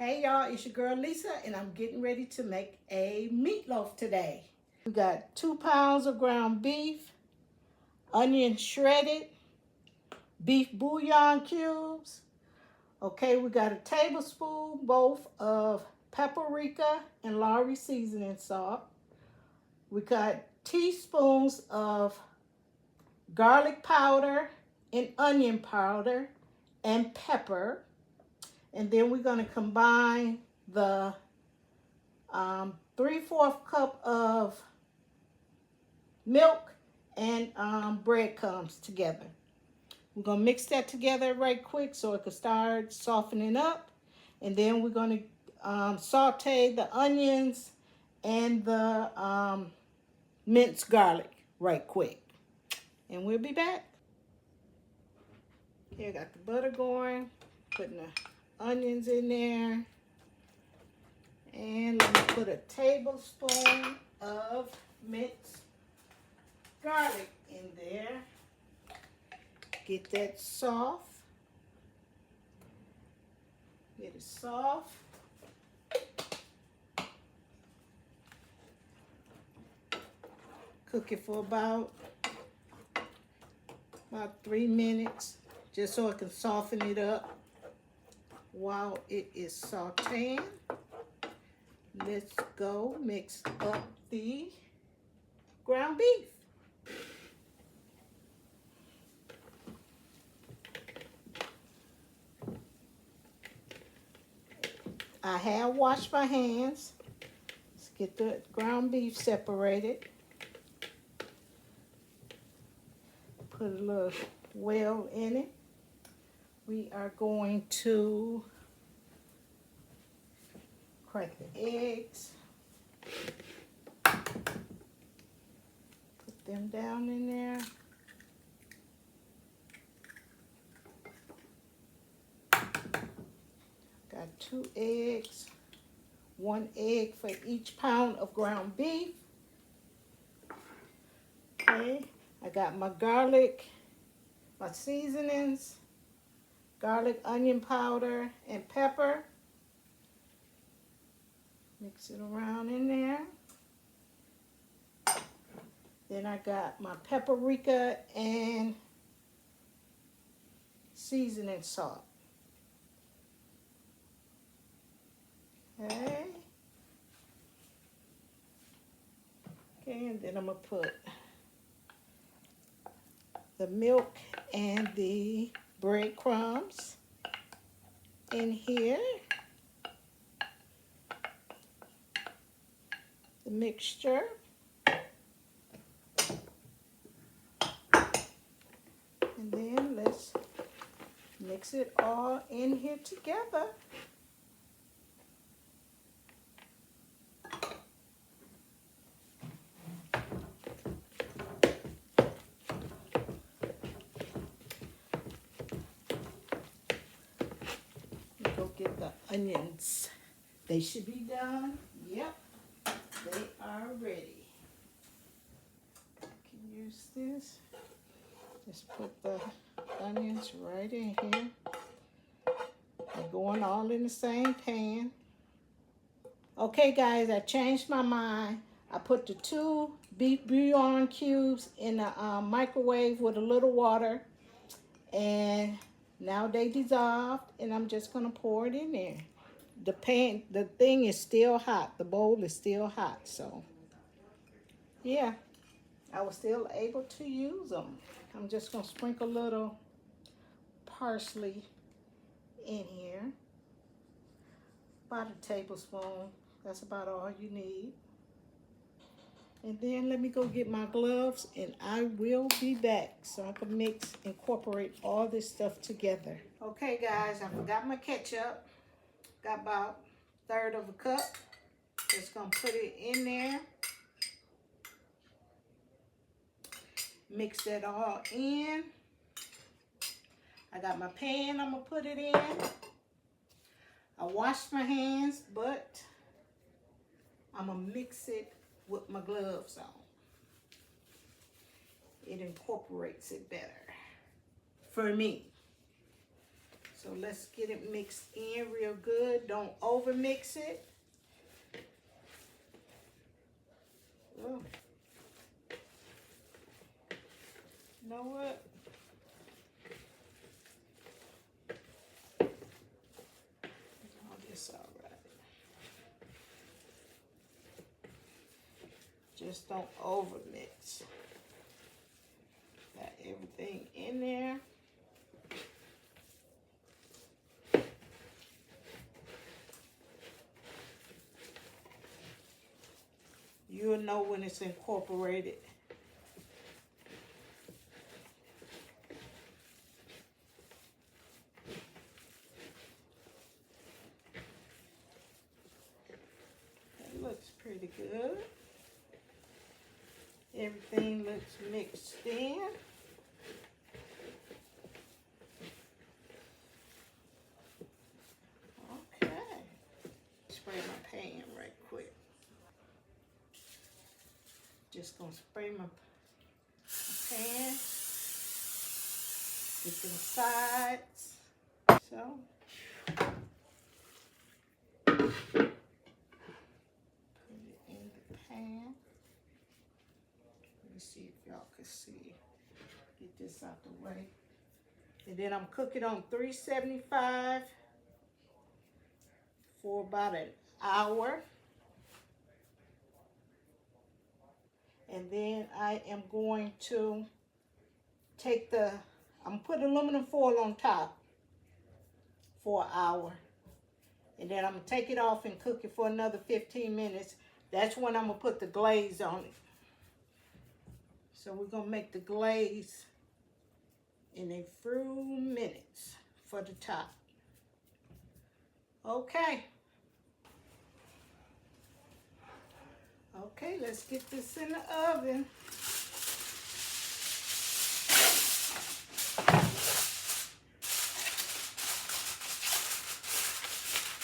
Hey y'all, it's your girl Lisa and I'm getting ready to make a meatloaf today. We got 2 pounds of ground beef, onion shredded, beef bouillon cubes. Okay, we got a tablespoon both of paprika and Lorry seasoning salt. We got teaspoons of garlic powder and onion powder and pepper. And then we're going to combine the 3/4 cup of milk and breadcrumbs together. We're going to mix that together right quick so it can start softening up. And then we're going to saute the onions and the minced garlic right quick. And we'll be back. Here, I got the butter going, putting the onions in there, and let me put a tablespoon of minced garlic in there. Get that soft. Get it soft. Cook it for about 3 minutes, just so it can soften it up. While it is sauteing, let's go mix up the ground beef. I have washed my hands. Let's get the ground beef separated. Put a little well in it. We are going to crack the eggs. Put them down in there. Got 2 eggs. 1 egg for each pound of ground beef. Okay, I got my garlic, my seasonings, garlic, onion powder, and pepper. Mix it around in there. Then I got my paprika and seasoning salt. Okay. Okay, and then I'm going to put the milk and the breadcrumbs in here. The mixture. And then let's mix it all in here together. Go get the onions. They should be done. Yep, they are ready. Can use this. Just put the onions right in here. They're going all in the same pan. Okay, guys, I changed my mind. I put the 2 beef bouillon cubes in the microwave with a little water, and now they dissolved, and I'm just gonna pour it in there. The thing is still hot. The bowl is still hot, so yeah, I was still able to use them. I'm just gonna sprinkle a little parsley in here. About a tablespoon. That's about all you need. And then let me go get my gloves, and I will be back so I can incorporate all this stuff together. Okay, guys, I forgot my ketchup. Got about 1/3 of a cup. Just gonna put it in there. Mix that all in. I got my pan I'm gonna put it in. I washed my hands, but I'm gonna mix it with my gloves on. It incorporates it better for me. So let's get it mixed in real good. Don't over mix it. Oh. You know what? Oh, this all right. Just don't over mix. Got everything in there. You'll know when it's incorporated. That looks pretty good. Everything looks mixed in. Okay. Spray my pan right quick. Just gonna spray my pan. Get them sides. So. Put it in the pan. Let me see if y'all can see. Get this out the way. And then I'm cooking on 375 for about an hour. And then I am going to take I'm putting aluminum foil on top for an hour. And then I'm gonna take it off and cook it for another 15 minutes. That's when I'm gonna put the glaze on it. So we're gonna make the glaze in a few minutes for the top. Okay. Okay, let's get this in the oven.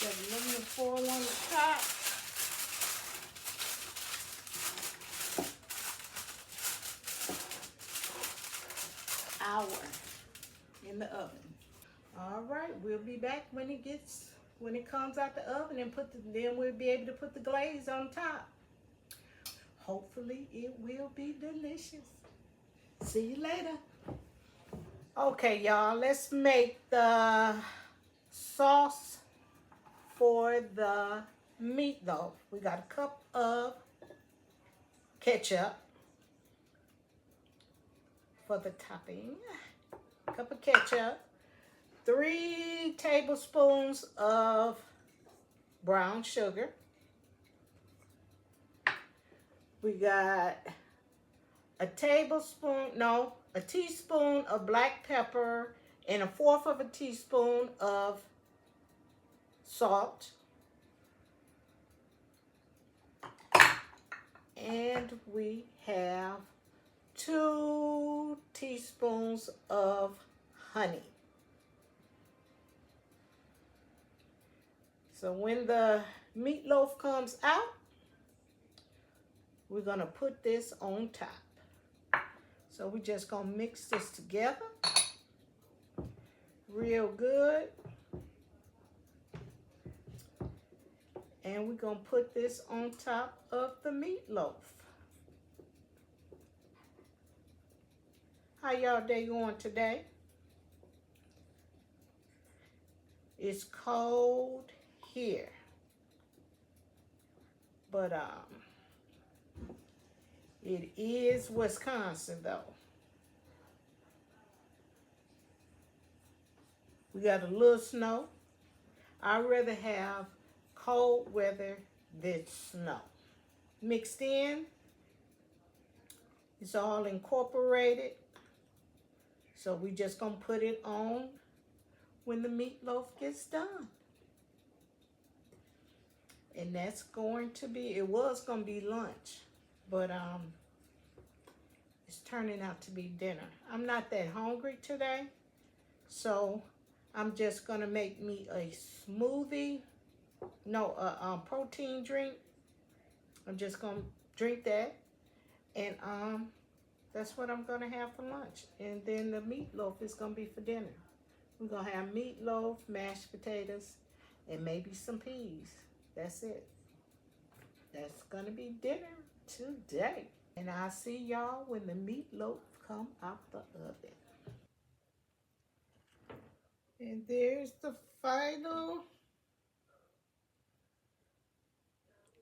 Got aluminum foil on the top. Hour in the oven. All right, we'll be back when it comes out the oven and then we'll be able to put the glaze on top. Hopefully it will be delicious. See you later. Okay, y'all, let's make the sauce for the meatloaf. We got a cup of ketchup for the topping. A cup of ketchup. 3 tablespoons of brown sugar. We got a teaspoon of black pepper and 1/4 of a teaspoon of salt. And we have 2 teaspoons of honey. So when the meatloaf comes out, we're gonna put this on top. So we're just gonna mix this together real good. And we're gonna put this on top of the meatloaf. How y'all day going today? It's cold here. But it is Wisconsin though. We got a little snow. I'd rather have cold weather than snow. Mixed in. It's all incorporated. So we just gonna put it on when the meatloaf gets done. And that's going to be, it was gonna be lunch, but it's turning out to be dinner. I'm not that hungry today, so I'm just gonna make me a smoothie, a protein drink. I'm just gonna drink that, and that's what I'm gonna have for lunch. And then the meatloaf is gonna be for dinner. We're gonna have meatloaf, mashed potatoes, and maybe some peas. That's it. That's gonna be dinner today. And I'll see y'all when the meatloaf come out the oven. And there's the final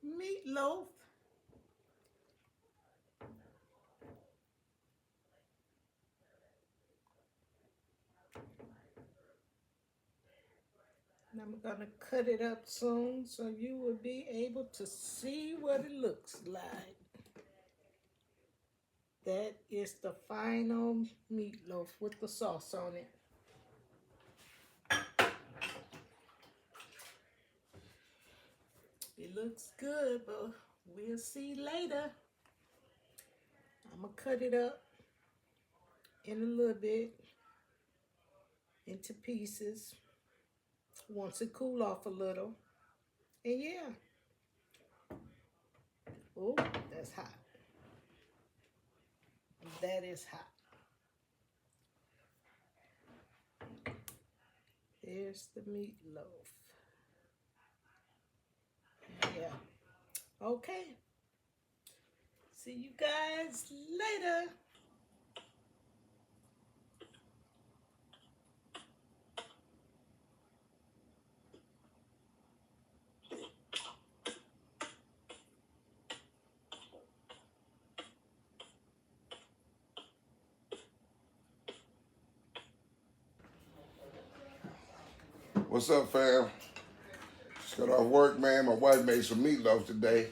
meatloaf. And I'm gonna cut it up soon so you will be able to see what it looks like. That is the final meatloaf with the sauce on it. It looks good, but we'll see later. I'm gonna cut it up in a little bit into pieces once it cool off a little. And yeah. Oh, that's hot. That is hot. There's the meatloaf. Yeah. Okay. See you guys later. What's up, fam? Just got off work, man. My wife made some meatloaf today.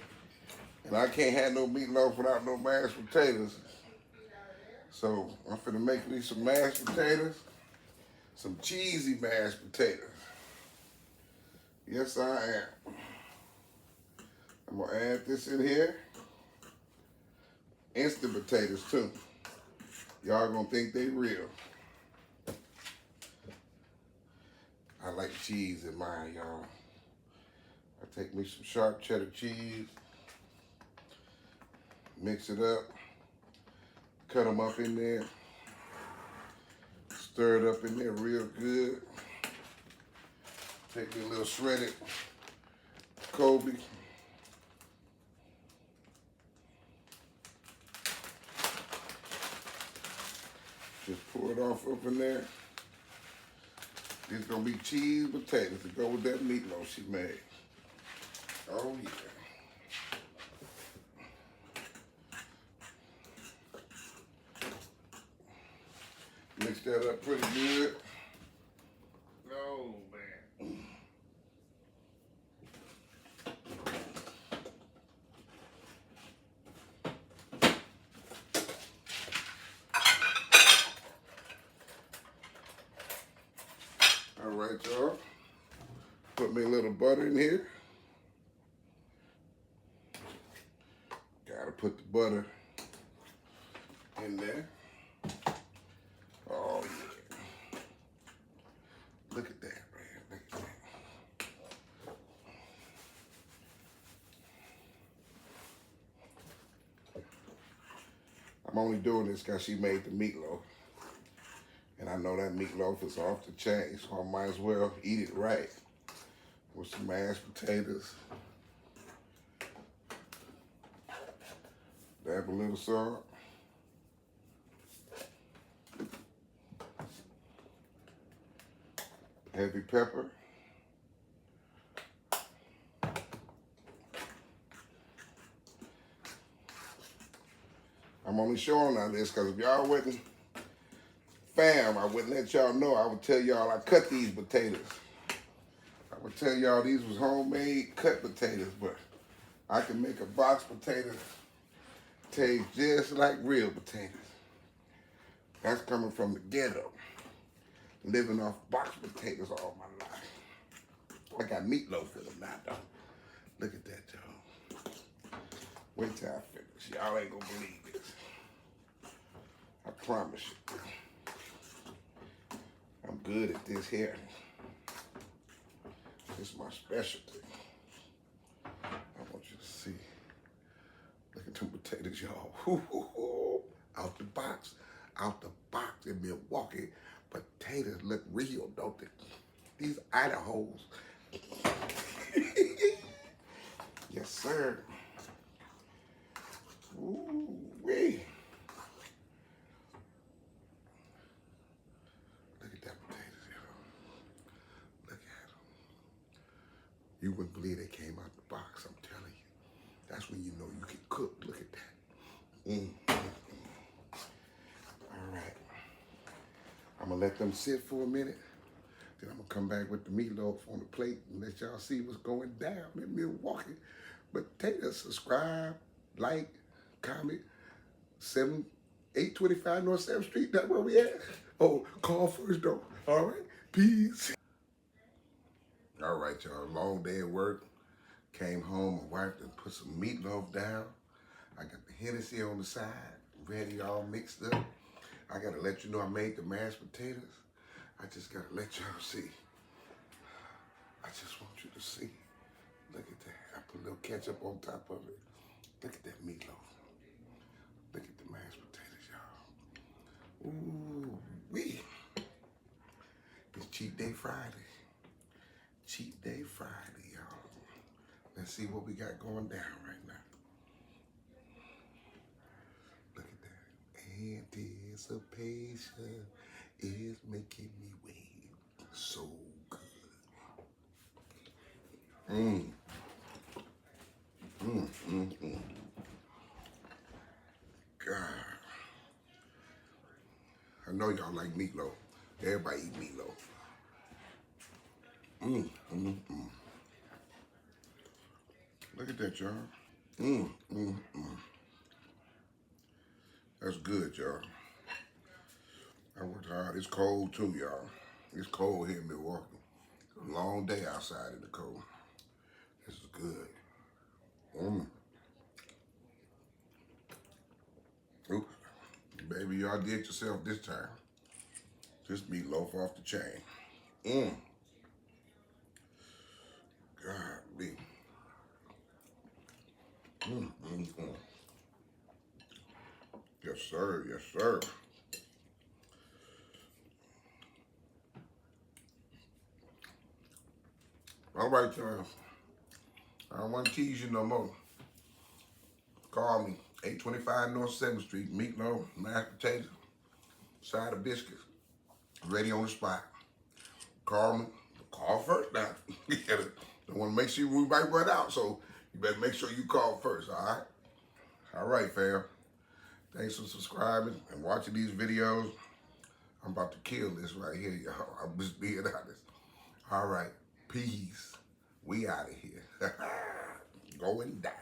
And I can't have no meatloaf without no mashed potatoes. So I'm finna make me some mashed potatoes. Some cheesy mashed potatoes. Yes, I am. I'm gonna add this in here. Instant potatoes, too. Y'all gonna think they real. I like cheese in mine, y'all. I take me some sharp cheddar cheese, mix it up, cut them up in there, stir it up in there real good. Take me a little shredded Kobe. Just pour it off up in there. It's gonna be cheese potatoes to go with that meatloaf she made. Oh yeah. Mix that up pretty good. Oh man. All right, y'all. Put me a little butter in here. Gotta put the butter in there. Oh yeah. Look at that, man. Look at that. I'm only doing this because she made the meatloaf. And I know that meatloaf is off the chain, so I might as well eat it right. With some mashed potatoes. Dab a little salt. Heavy pepper. I'm only showing on this because if y'all wasn't fam, I wouldn't let y'all know. I would tell y'all I cut these potatoes. I would tell y'all these was homemade cut potatoes, but I can make a box potato taste just like real potatoes. That's coming from the ghetto. Living off box potatoes all my life. I got meatloaf with them now, though. Look at that, y'all. Wait till I finish. Y'all ain't gonna believe this. I promise you. I'm good at this here. This is my specialty. I want you to see. Look at them potatoes, y'all. Out the box. Out the box in Milwaukee. Potato. potatoes look real, don't they? These Idahos. Yes, sir. Ooh, wee. Look at that potatoes, y'all. Look at them. You wouldn't believe they came out the box, I'm telling you. That's when you know you can cook. Look at that. All right. I'm going to let them sit for a minute. Then I'm going to come back with the meatloaf on the plate and let y'all see what's going down in Milwaukee. But take a subscribe, like, comment, 825 North 7th Street. That's where we at. Oh, call first though. All right. Peace. All right, y'all. Long day at work. Came home. My wife done put some meatloaf down. I got the Hennessy on the side. Ready, all mixed up. I got to let you know I made the mashed potatoes. I just got to let y'all see. I just want you to see. Look at that. I put a little ketchup on top of it. Look at that meatloaf. Look at the mashed potatoes, y'all. Ooh, wee. It's Cheat Day Friday. Cheat Day Friday, y'all. Let's see what we got going down right now. Look at that. Anticipation is making me wait. So good. God. I know y'all like meatloaf. Everybody eat meatloaf. Look at that, y'all. That's good, y'all. I worked hard. It's cold too, y'all. It's cold here in Milwaukee. It's a long day outside in the cold. This is good. Oops. Baby, y'all did yourself this time. This meatloaf off the chain. Golly. Yes, sir. Yes, sir. All right, y'all. I don't want to tease you no more. Call me. 825 North 7th Street. Meatloaf, mashed potatoes, side of biscuits. Ready on the spot. Call me. Call first now. I want to make sure we might run out, so you better make sure you call first, all right? All right, fam. Thanks for subscribing and watching these videos. I'm about to kill this right here, y'all. I'm just being honest. All right. Peace. We out of here. Going down.